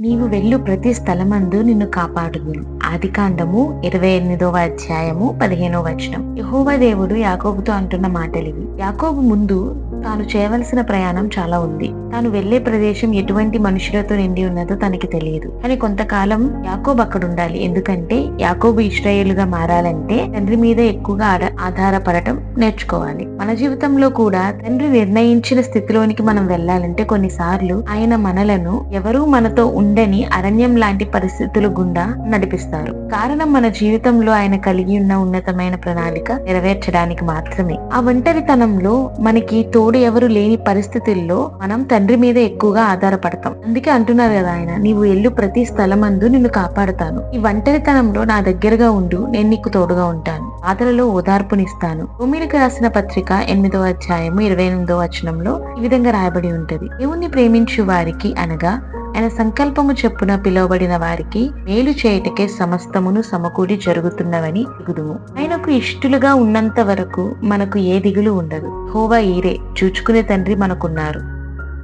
నీవు వెళ్ళు ప్రతి స్థలమందు నిన్ను కాపాడుదును. ఆదికాండము 28వ అధ్యాయము 15వ వచనం. యెహోవా దేవుడు యాకోబుతో అంటున్న మాటలివి. యాకోబు ముందు తాను చేయవలసిన ప్రయాణం చాలా ఉంది. తాను వెళ్లే ప్రదేశం ఎటువంటి మనుషులతో నిండి ఉన్నదో తనకి తెలియదు. కానీ కొంతకాలం యాకోబు అక్కడ ఉండాలి. ఎందుకంటే యాకోబు ఇశ్రాయేలుగా మారాలంటే తండ్రి మీద ఎక్కువగా ఆధారపడటం నేర్చుకోవాలి. మన జీవితంలో కూడా తండ్రి నిర్ణయించిన స్థితిలోనికి మనం వెళ్ళాలంటే కొన్నిసార్లు ఆయన మనలను ఎవరూ మనతో ఉండని అరణ్యం లాంటి పరిస్థితులు గుండా నడిపిస్తారు. కారణం మన జీవితంలో ఆయన కలిగి ఉన్న ఉన్నతమైన ప్రణాళిక నెరవేర్చడానికి మాత్రమే. ఆ ఒంటరితనంలో మనకి తోడు ఎవరు లేని పరిస్థితుల్లో మనం తండ్రి మీద ఎక్కువగా ఆధారపడతాం. అందుకే అంటున్నారు కదా ఆయన, నీవు వెళ్ళు ప్రతి స్థలమందు నిన్ను కాపాడుతాను. ఈ ఒంటరితనంలో నా దగ్గరగా ఉండు, నేను నీకు తోడుగా ఉంటాను. బాధలలో ఓదార్పునిస్తాను. రోమీయులకు రాసిన పత్రిక 8వ అధ్యాయము 28వ వచనంలో ఈ విధంగా రాయబడి ఉంటది. దేవుణ్ణి ప్రేమించు వారికి అనగా ఆయన సంకల్పము చెప్పున పిలువబడిన వారికి మేలు చేయటకే సమస్తమును సమకూడి జరుగుతున్నవని దిగుదుము. ఆయనకు ఇష్టలుగా ఉన్నంత వరకు మనకు ఏ దిగులు ఉండదు. యెహోవా ఈరే చూచుకునే తండ్రి మనకున్నారు.